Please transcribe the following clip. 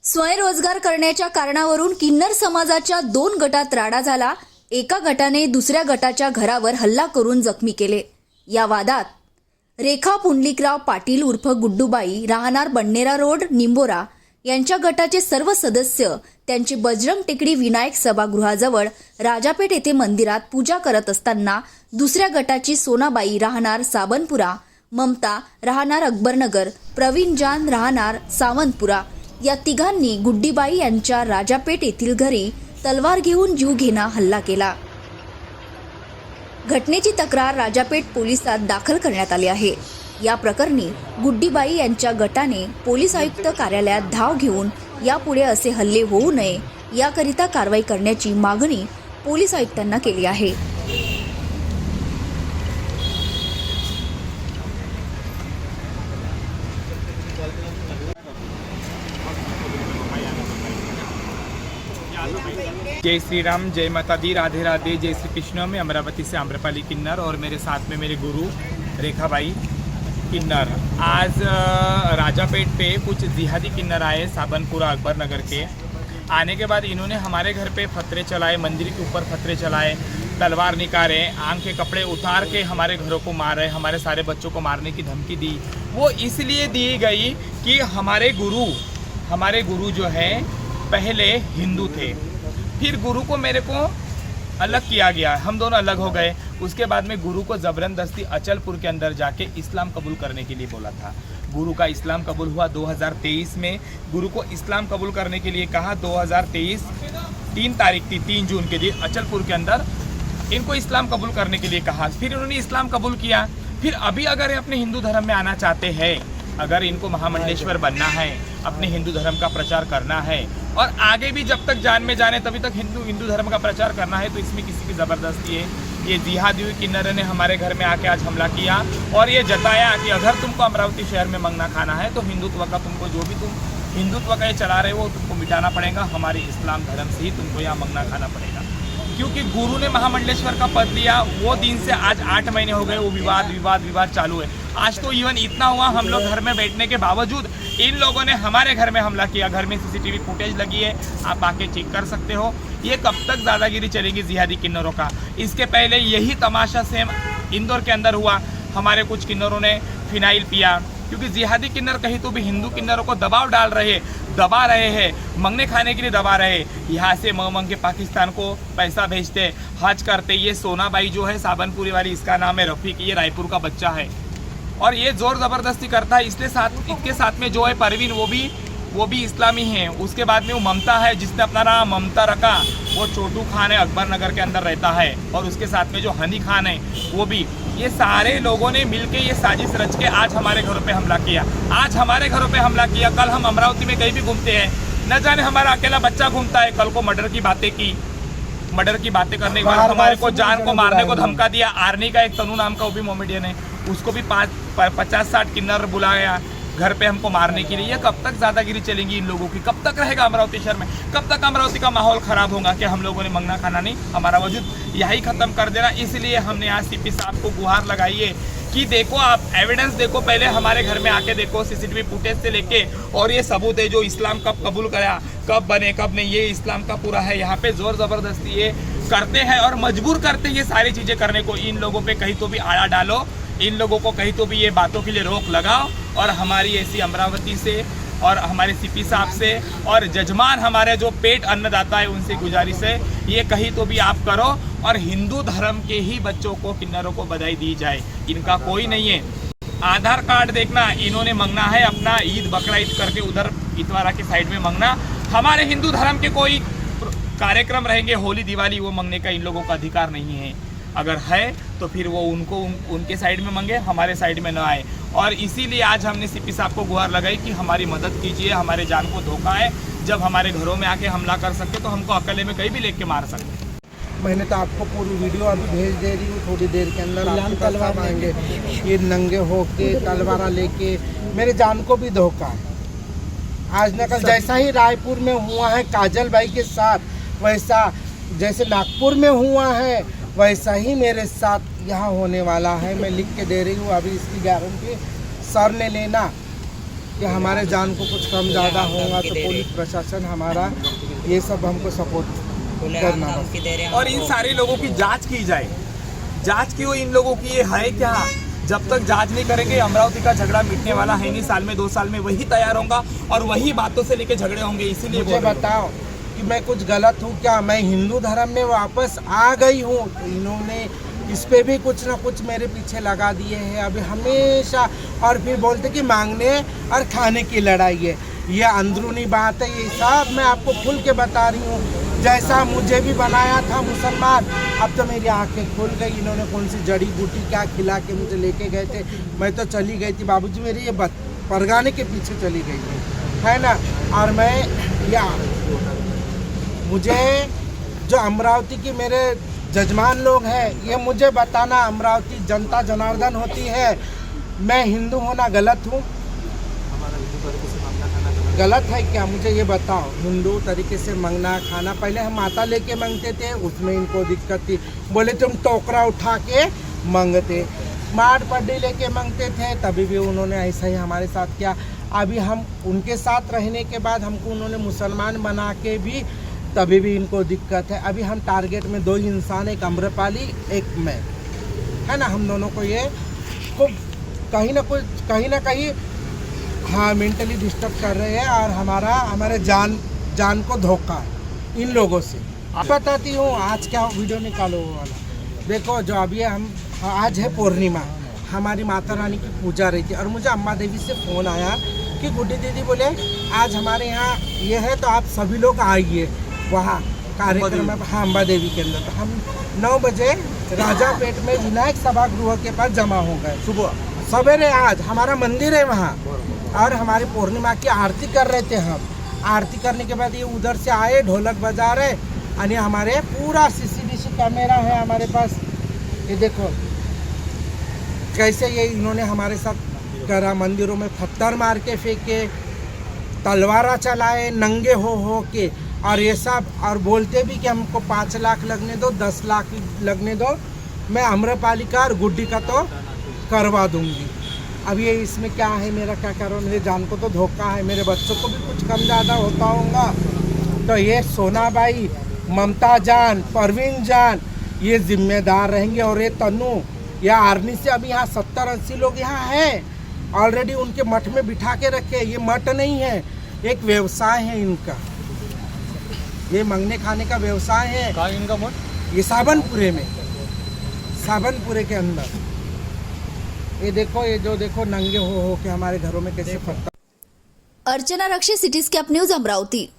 स्वयंरोजगार करण्याच्या कारणावरून किन्नर समाजाच्या 2 गटात राडा झाला। एका गटाने दुसऱ्या गटाच्या घरावर हल्ला करून जखमी केले। या वादात रेखा पुंडलिकराव पाटील उर्फ गुड्डूबाई राहणार बन्नेरा रोड निंबोरा यांच्या गटाचे सर्व सदस्य त्यांचे बजरंग टेकडी विनायक सभागृहाजवळ राजापेठ येथे मंदिरात पूजा करत असताना दुसऱ्या गटाची सोनाबाई राहणार साबनपुरा, ममता राहणार अकबरनगर, प्रवीण जान राहणार सावंतपुरा या तिघांनी गुड्डीबाई यांच्या राजापेठ येथील घरी तलवार घेऊन जीवघेणा हल्ला केला। घटनेची तक्रार राजापेठ पोलिसात दाखल करण्यात आली आहे। या प्रकरणी गुड्डीबाई यांच्या गटाने पोलीस आयुक्त कार्यालयात धाव घेऊन यापुढे असे हल्ले होऊ नये याकरिता कारवाई करण्याची मागणी पोलीस आयुक्तांना केली आहे। जय श्री राम, जय माता दी, राधे राधे, जय श्री कृष्ण। मैं अमरावती से आम्रपाली किन्नर और मेरे साथ में मेरे गुरु रेखाबाई किन्नर। आज राजापेठ पे कुछ जिहादी किन्नर आए साबनपुरा अकबरनगर के। आने के बाद इन्होंने हमारे घर पे फतरे चलाए, मंदिर के ऊपर फतरे चलाए, तलवार निकाले, आंख के कपड़े उतार के हमारे घरों को मारे, हमारे सारे बच्चों को मारने की धमकी दी। वो इसलिए दी गई कि हमारे गुरु जो है पहले हिंदू थे, फिर गुरु को मेरे को अलग किया गया, हम दोनों अलग हो गए। उसके बाद में गुरु को ज़बरदस्ती अचलपुर के अंदर जाके इस्लाम कबूल करने के लिए बोला था। गुरु का इस्लाम कबूल हुआ 2023 में। गुरु को इस्लाम कबूल करने के लिए कहा 2023 3 तारीख थी, 3 जून के दिन अचलपुर के अंदर इनको इस्लाम कबूल करने के लिए कहा। फिर इन्होंने इस्लाम कबूल किया। फिर अभी अगर अपने हिंदू धर्म में आना चाहते हैं, अगर इनको महामंडलेश्वर बनना है, अपने हिंदू धर्म का प्रचार करना है और आगे भी जब तक जान में जाने तभी तक हिंदू धर्म का प्रचार करना है, तो इसमें किसी की ज़बरदस्ती है। ये जिहादी किन्नर ने हमारे घर में आके आज हमला किया और ये जताया कि अगर तुमको अमरावती शहर में मंगना खाना है तो हिंदुत्व का तुमको जो भी तुम हिंदुत्व का ये चला रहे हो तुमको मिटाना पड़ेगा, हमारे इस्लाम धर्म से ही तुमको यहाँ मंगना खाना पड़ेगा। क्योंकि गुरु ने महामंडलेश्वर का पद लिया, वो दिन से आज 8 महीने हो गए वो विवाद चालू है। आज तो इवन इतना हुआ, हम लोग घर में बैठने के बावजूद इन लोगों ने हमारे घर में हमला किया। घर में सीसीटीवी फुटेज लगी है, आप आके चेक कर सकते हो। ये कब तक दादागिरी चलेगी जिहादी किन्नरों का? इसके पहले यही तमाशा सेम इंदौर के अंदर हुआ। हमारे कुछ किन्नरों ने फिनाइल पिया, क्योंकि जिहादी किन्नर कहीं तो भी हिंदू किन्नरों को दबा रहे हैं, मंगने खाने के लिए दबा रहे। यहाँ से मंग के पाकिस्तान को पैसा भेजते, हज करते। ये सोनाबाई जो है साबनपुरी वाली, इसका नाम है रफ़ीक, ये रायपुर का बच्चा है और ये जोर ज़बरदस्ती करता है। इसके साथ में जो है परवीन, वो भी इस्लामी है। उसके बाद में वो ममता है, जिसने अपना नाम ममता रखा, वो छोटू खान है, अकबरनगर के अंदर रहता है। और उसके साथ में जो हनी खान है वो भी। ये सारे लोगों ने मिलके ये साजिश रच के आज हमारे घरों पे हमला किया। कल हम अमरावती में कहीं भी घूमते हैं, न जाने हमारा अकेला बच्चा घूमता है। कल को मर्डर की बातें करने के बाद हमारे को जान को मारने को धमका दिया। आर्नी का एक तनु नाम का वो भी मोमेडियन है, उसको भी 50-60 किन्नर बुलाया घर पे हमको मारने के लिए। ये कब तक दादागिरी चलेंगी इन लोगों की? कब तक रहेगा अमरावती शहर में? कब तक अमरावती का माहौल खराब होगा कि हम लोगों ने मंगना खाना नहीं, हमारा वजूद यही खत्म कर देना। इसलिए हमने आज सीपी साहब को गुहार लगाई है कि देखो, आप एविडेंस देखो, पहले हमारे घर में आके देखो, सीसीटीवी फुटेज से लेके, और ये सबूत है जो इस्लाम कब कबूल करा, कब बने कब नहीं, ये इस्लाम का पूरा है। यहाँ पे जोर ज़बरदस्ती ये करते हैं और मजबूर करते हैं ये सारी चीज़ें करने को। इन लोगों पे कहीं तो भी आड़ा डालो, इन लोगों को कहीं तो भी ये बातों के लिए रोक लगाओ। और हमारी ऐसी अमरावती से और हमारे सीपी साहब से और जजमान हमारे जो पेट अन्नदाता है उनसे गुजारिश है, ये कहीं तो भी आप करो और हिंदू धर्म के ही बच्चों को, किन्नरों को बधाई दी जाए। इनका कोई नहीं है। आधार कार्ड देखना, इन्होंने मंगना है अपना ईद बकरा ईद करके उधर इतवारा के साइड में मंगना। हमारे हिंदू धर्म के कोई कार्यक्रम रहेंगे, होली दिवाली, वो मंगने का इन लोगों का अधिकार नहीं है। अगर है तो फिर वो उनके साइड में मंगे, हमारे साइड में न आए। और इसीलिए आज हमने सीपी साहब को गुहार लगाई कि हमारी मदद कीजिए, हमारे जान को धोखा है। जब हमारे घरों में आके हमला कर सकते तो हमको अकेले में कहीं भी लेके मार सकते। मैंने तो आपको पूरी वीडियो अभी भेज दे रही हूँ, थोड़ी देर के अंदर आपके तलवार आएंगे। ये नंगे होके तलवारा लेके मेरे जान को भी धोखा है। आज न कल जैसा ही रायपुर में हुआ है काजल भाई के साथ, वैसा जैसे नागपुर में हुआ है, वैसा ही मेरे साथ यहाँ होने वाला है। मैं लिख के दे रही हूँ, अभी इसकी गारंटी सर ने लेना। कि हमारे जान को कुछ कम ज़्यादा होगा तो पुलिस प्रशासन हमारा ये सब हमको सपोर्ट करना बस। और इन सारे लोगों की जांच की जाए, जांच की हो इन लोगों की, ये है क्या? जब तक जांच नहीं करेंगे अमरावती का झगड़ा मिटने वाला है नहीं। साल में 2 साल में वही तैयार होगा और वही बातों से लेके झगड़े होंगे। इसीलिए मुझे बताओ कि मैं कुछ गलत हूँ क्या? मैं हिंदू धर्म में वापस आ गई हूँ तो इन्होंने इस पे भी कुछ ना कुछ मेरे पीछे लगा दिए हैं अभी हमेशा। और फिर बोलते कि मांगने और खाने की लड़ाई है। ये अंदरूनी बात है, ये सब मैं आपको खुल के बता रही हूँ। जैसा मुझे भी बनाया था मुसलमान, अब तो मेरी आंखें खुल गई। इन्होंने कौन सी जड़ी बूटी क्या खिला के मुझे लेके गए थे। मैं तो चली गई थी बाबूजी, मेरी ये परगाने के पीछे चली गई है ना। और मैं या मुझे जो अमरावती की मेरे जजमान लोग हैं, ये मुझे बताना अमरावती जनता जनार्दन होती है, मैं हिंदू होना गलत हूँ? गलत है क्या? मुझे ये बताओ। हिंदू तरीके से मांगना खाना, पहले हम माता लेके मांगते थे, उसमें इनको दिक्कत थी। बोले तुम टोकरा उठा के मांगते, माड़ पड्डी लेके मांगते थे, तभी भी उन्होंने ऐसा ही हमारे साथ किया। अभी हम उनके साथ रहने के बाद हमको उन्होंने मुसलमान बना के भी, तभी भी इनको दिक्कत है। अभी हम टारगेट में 2 इंसान, एक अम्रपाली एक मैं, है ना। हम दोनों को ये खूब कहीं ना कहीं हाँ मेंटली डिस्टर्ब कर रहे हैं और हमारे जान को धोखा है इन लोगों से। बताती हूँ आज क्या वीडियो निकालो वाला। देखो जो अभी आज है पूर्णिमा, हमारी माता रानी की पूजा रही थी और मुझे अम्मा देवी से फ़ोन आया कि गुड्डी दीदी बोले आज हमारे यहाँ ये है तो आप सभी लोग आइए वहाँ कार्यक्रम है। हाँ अम्बा देवी के अंदर। तो हम 9 बजे राजापेट में विनायक सभागृह के पास जमा हो गए सुबह सवेरे। आज हमारा मंदिर है वहाँ और हमारी पूर्णिमा की आरती कर रहे थे हम। आरती करने के बाद ये उधर से आए, ढोलक बजा रहे और हमारे पूरा CCTV कैमरा है हमारे पास। ये देखो कैसे ये इन्होंने हमारे साथ करा। मंदिरों में पत्थर मार के फेंके, तलवारा चलाए नंगे हो के, और ये सब। और बोलते भी कि हमको 5 लाख लगने दो, 10 लाख लगने दो, मैं अम्रपाली का और गुड्डी का तो करवा दूंगी। अब ये इसमें क्या है, मेरा क्या करो, मेरे जान को तो धोखा है, मेरे बच्चों को भी कुछ कम ज़्यादा होता होगा तो ये सोनाबाई, ममता जान, परवीन जान ये जिम्मेदार रहेंगे। और ये तनु या आर्मी से अभी यहाँ 70-80 लोग यहाँ हैं ऑलरेडी, उनके मठ में बिठा के रखे। ये मठ नहीं है, एक व्यवसाय है इनका, ये मांगने खाने का व्यवसाय है। कहाँ इनका मठ? ये साबनपुरे में, साबनपुरे के अंदर। ये देखो, ये जो देखो नंगे हो के हमारे घरों में कैसे पत्थर। अर्चना रक्षे, सिटी स्कॅप न्यूज, अमरावती।